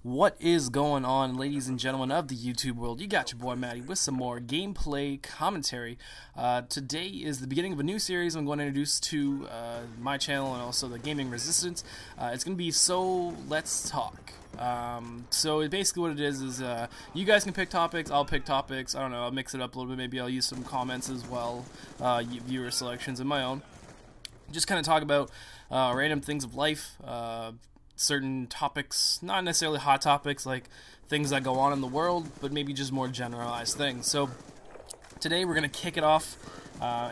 What is going on, ladies and gentlemen of the YouTube world? You got your boy Matty with some more gameplay commentary. Today is the beginning of a new series I'm going to introduce to my channel and also the Gaming Resistance. It's going to be So Let's Talk. So basically what it is you guys can pick topics, I'll pick topics, I don't know, I'll mix it up a little bit, maybe I'll use some comments as well, viewer selections and my own. Just kind of talk about random things of life, certain topics, not necessarily hot topics like things that go on in the world, but maybe just more generalized things. So today we're going to kick it off.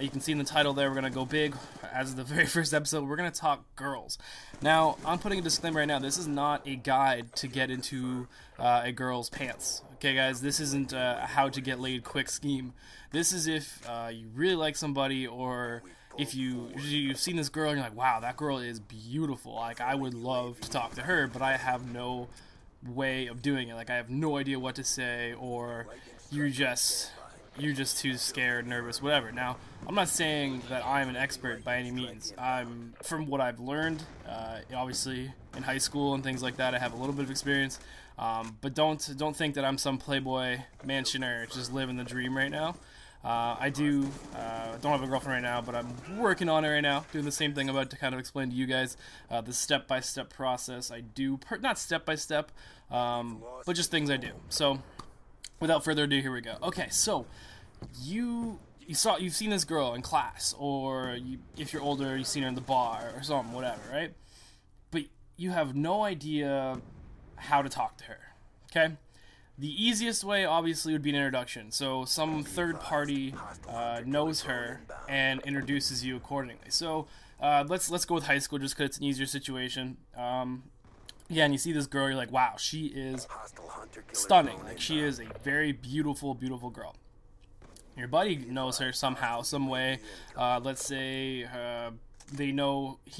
You can see in the title there, we're going to go big. As the very first episode, we're going to talk girls. Now, I'm putting a disclaimer right now, this is not a guide to get into a girl's pants. Okay guys, this isn't a how to get laid quick scheme. This is if you really like somebody, or if you've seen this girl and you're like, wow, that girl is beautiful, like I would love to talk to her, but I have no way of doing it, like I have no idea what to say, or you're just too scared, nervous, whatever. Now, I'm not saying that I'm an expert by any means. From what I've learned, obviously in high school and things like that, I have a little bit of experience, but don't think that I'm some playboy mansioner just living the dream right now. I don't have a girlfriend right now, but I'm working on it right now, doing the same thing I'm about to kind of explain to you guys, the step-by-step process I do, not step-by-step, but just things I do. So, without further ado, here we go. Okay, so, you've seen this girl in class, or if you're older, you've seen her in the bar, or something, whatever, right? But you have no idea how to talk to her, okay? The easiest way, obviously, would be an introduction. So some third party knows her and introduces you accordingly. So let's go with high school just because it's an easier situation. Yeah, and you see this girl, you're like, wow, she is stunning. Like, she is a very beautiful, beautiful girl. Your buddy knows her somehow, some way. Let's say he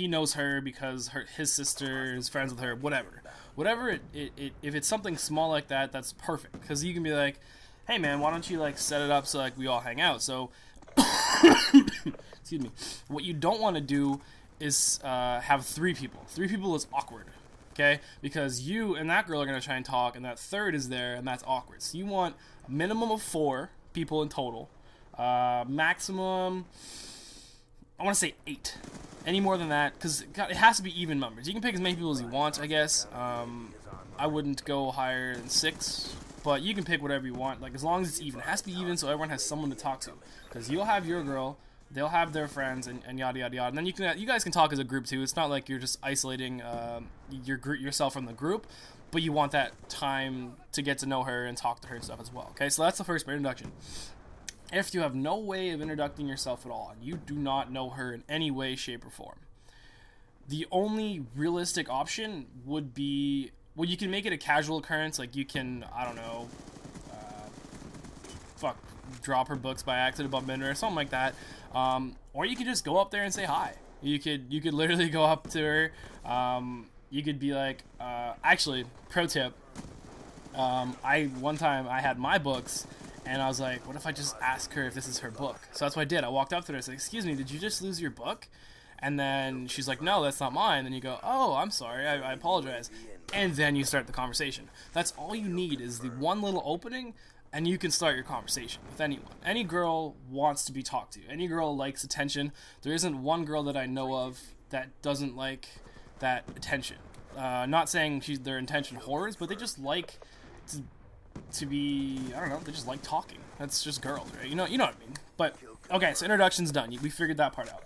knows her because his sister is friends with her, whatever. Whatever if it's something small like that, that's perfect, because you can be like, hey man, why don't you like set it up so like we all hang out. So excuse me, what you don't want to do is have three people. Three people is awkward, okay, because you and that girl are going to try and talk, and that third is there, and that's awkward. So you want a minimum of 4 people in total, maximum, I want to say 8. Any more than that, because it has to be even numbers. You can pick as many people as you want, I guess. I wouldn't go higher than 6, but you can pick whatever you want. Like, as long as it's even. It has to be even so everyone has someone to talk to. Because you'll have your girl, they'll have their friends, and yada yada yada. And then you guys can talk as a group too. It's not like you're just isolating yourself from the group, but you want that time to get to know her and talk to her and stuff as well. Okay, so that's the first introduction. If you have no way of introducing yourself at all, and you do not know her in any way, shape, or form, the only realistic option would be, well, you can make it a casual occurrence, like you can, I don't know, drop her books by accident, bump into her, or something like that, or you could just go up there and say hi. You could literally go up to her, you could be like, actually, pro tip, one time I had my books, and I was like, what if I just ask her if this is her book? So that's what I did. I walked up to her and said, excuse me, did you just lose your book? And then she's like, no, that's not mine. Then you go, oh, I'm sorry, I apologize. And then you start the conversation. That's all you need, is the one little opening, and you can start your conversation with anyone. Any girl wants to be talked to. Any girl likes attention. There isn't one girl that I know of that doesn't like that attention. Not saying they're attention whores, but they just like to be, I don't know, they just like talking. That's just girls, right? You know what I mean. But, okay, so introduction's done. We figured that part out.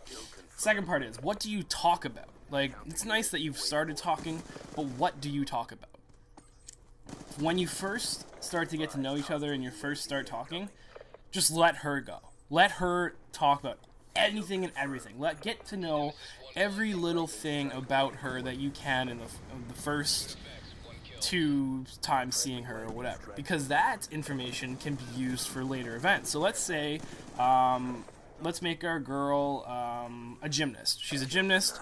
Second part is, what do you talk about? Like, it's nice that you've started talking, but what do you talk about? When you first start to get to know each other and you first start talking, just let her go. Let her talk about anything and everything. Get to know every little thing about her that you can in the first 2 times seeing her or whatever, because that information can be used for later events. So let's say, let's make our girl a gymnast. She's a gymnast,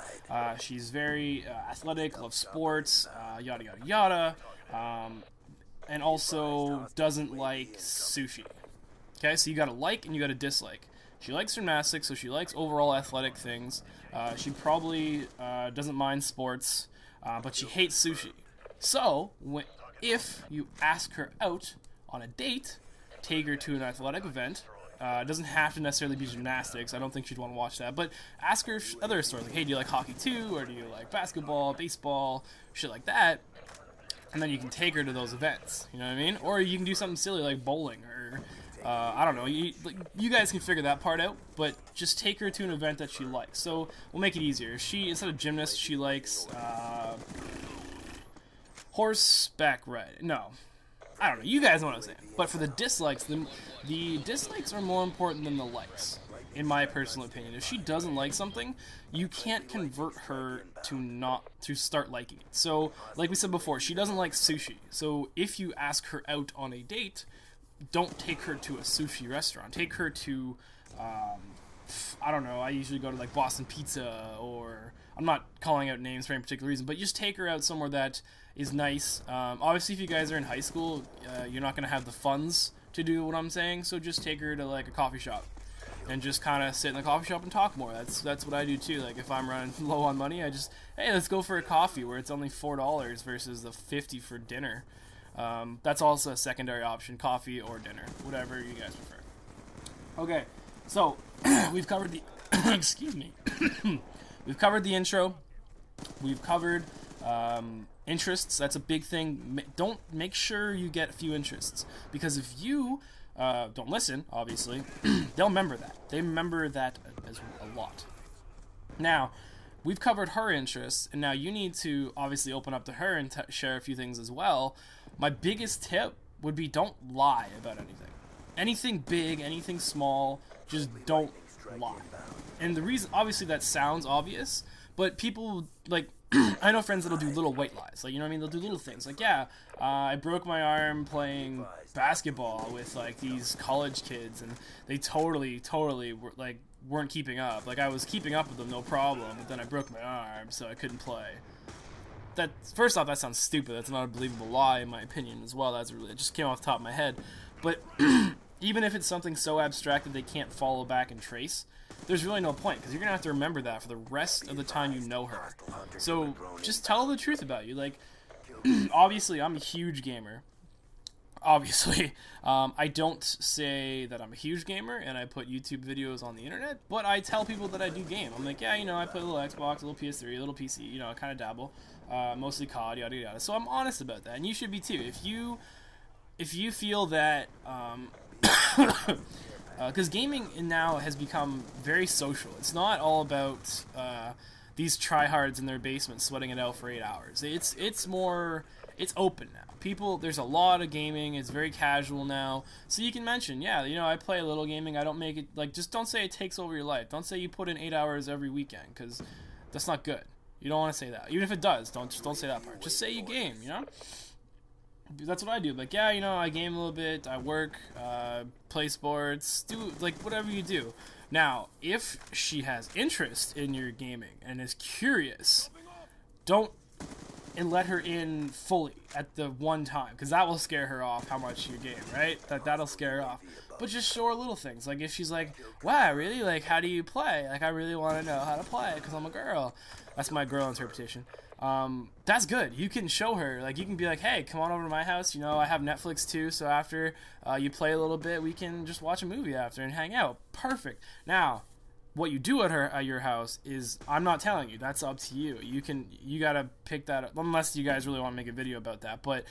she's very athletic, loves sports, yada yada yada, and also doesn't like sushi. Okay, so you got a like and you got a dislike. She likes gymnastics, so she likes overall athletic things. She probably doesn't mind sports, but she hates sushi. So, if you ask her out on a date, take her to an athletic event. It doesn't have to necessarily be gymnastics. I don't think she'd want to watch that. But ask her other stories, like, hey, do you like hockey too? Or do you like basketball, baseball, shit like that? And then you can take her to those events. You know what I mean? Or you can do something silly like bowling or, I don't know. You guys can figure that part out. But just take her to an event that she likes. So we'll make it easier. She, instead of gymnast, she likes horseback riding. No. I don't know, you guys know what I'm saying. But for the dislikes, the dislikes are more important than the likes, in my personal opinion. If she doesn't like something, you can't convert her to start liking it. So, like we said before, she doesn't like sushi. So if you ask her out on a date, don't take her to a sushi restaurant. Take her to, I don't know, I usually go to like Boston Pizza, or I'm not calling out names for any particular reason, but just take her out somewhere that is nice. Obviously, if you guys are in high school, you're not going to have the funds to do what I'm saying, so just take her to like a coffee shop and just kind of sit in the coffee shop and talk more. That's what I do too. Like if I'm running low on money, I just, hey, let's go for a coffee where it's only $4 versus the $50 for dinner. That's also a secondary option, coffee or dinner, whatever you guys prefer. Okay, so we've covered the excuse me. We've covered the intro. We've covered interests. That's a big thing. Don't make sure you get a few interests, because if you don't listen, obviously, they'll remember that. They remember that as a lot. Now, we've covered her interests, and now you need to obviously open up to her and share a few things as well. My biggest tip would be don't lie about anything. Anything big, anything small, just don't lie. And the reason, obviously that sounds obvious, but people, like, I know friends that'll do little white lies, like, you know what I mean? They'll do little things, like, yeah, I broke my arm playing basketball with, like, these college kids, and they totally were, like, weren't keeping up. Like, I was keeping up with them, no problem, but then I broke my arm, so I couldn't play. That, first off, that sounds stupid. That's not a believable lie, in my opinion, as well. It just came off the top of my head. But even if it's something so abstract that they can't follow back and trace, there's really no point, because you're going to have to remember that for the rest of the time you know her. So just tell the truth about you. Like, obviously, I'm a huge gamer. Obviously. I don't say that I'm a huge gamer and I put YouTube videos on the internet, but I tell people that I do game. I'm like, yeah, you know, I play a little Xbox, a little PS3, a little PC, you know, I kind of dabble. Mostly COD, yada yada. So I'm honest about that, and you should be too. If you feel that, because gaming now has become very social. It's not all about these tryhards in their basement sweating it out for 8 hours. It's open now. People, there's a lot of gaming. It's very casual now. So you can mention, yeah, you know, I play a little gaming. I don't make it, like, just don't say it takes over your life. Don't say you put in 8 hours every weekend, because that's not good. You don't want to say that. Even if it does, don't say that part. Just say you game, you know? That's what I do. Like, yeah, you know, I game a little bit, I work, play sports, do, like, whatever you do. Now, if she has interest in your gaming and is curious, don't let her in fully at the one time, because that will scare her off how much you game, right? That'll scare her off. But just show her little things. Like, if she's like, wow, really? Like, how do you play? Like, I really want to know how to play, because I'm a girl. That's my girl interpretation. That's good. You can show her, like, you can be like, hey, come on over to my house, you know, I have Netflix too, so after you play a little bit, we can just watch a movie after and hang out. Perfect. Now, what you do at your house is, I'm not telling you, that's up to you. You gotta pick that up, unless you guys really want to make a video about that. But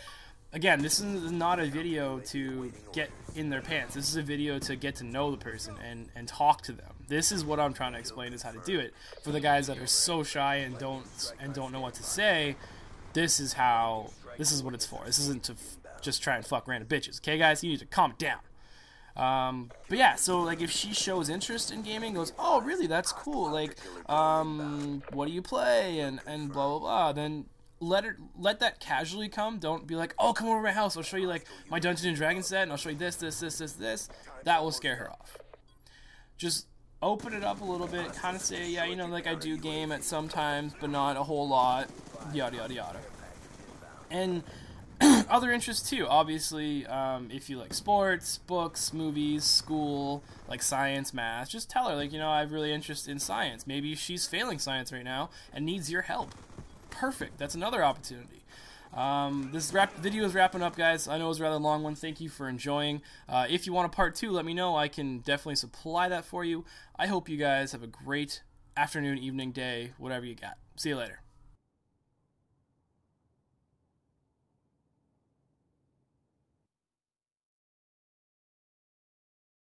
again, this is not a video to get in their pants. This is a video to get to know the person and talk to them. This is what I'm trying to explain, is how to do it. For the guys that are so shy and don't know what to say, this is what it's for. This isn't to just try and fuck random bitches. Okay, guys, you need to calm it down. But yeah, so like if she shows interest in gaming, goes, oh really, that's cool, like, what do you play, and blah blah blah, then let that casually come. Don't be like, oh, come over to my house, I'll show you like my Dungeons and Dragons set, and I'll show you this. That will scare her off. Just open it up a little bit, kind of say, yeah, you know, like, I do game at some times, but not a whole lot, yada yada yada. And other interests too, obviously. If you like sports, books, movies, school, like science, math, just tell her, like, you know, I have really interest in science. Maybe she's failing science right now and needs your help. Perfect. That's another opportunity. This video is wrapping up, guys. I know it was a rather long one. Thank you for enjoying. If you want a part 2, let me know. I can definitely supply that for you. I hope you guys have a great afternoon, evening, day, whatever you got. See you later.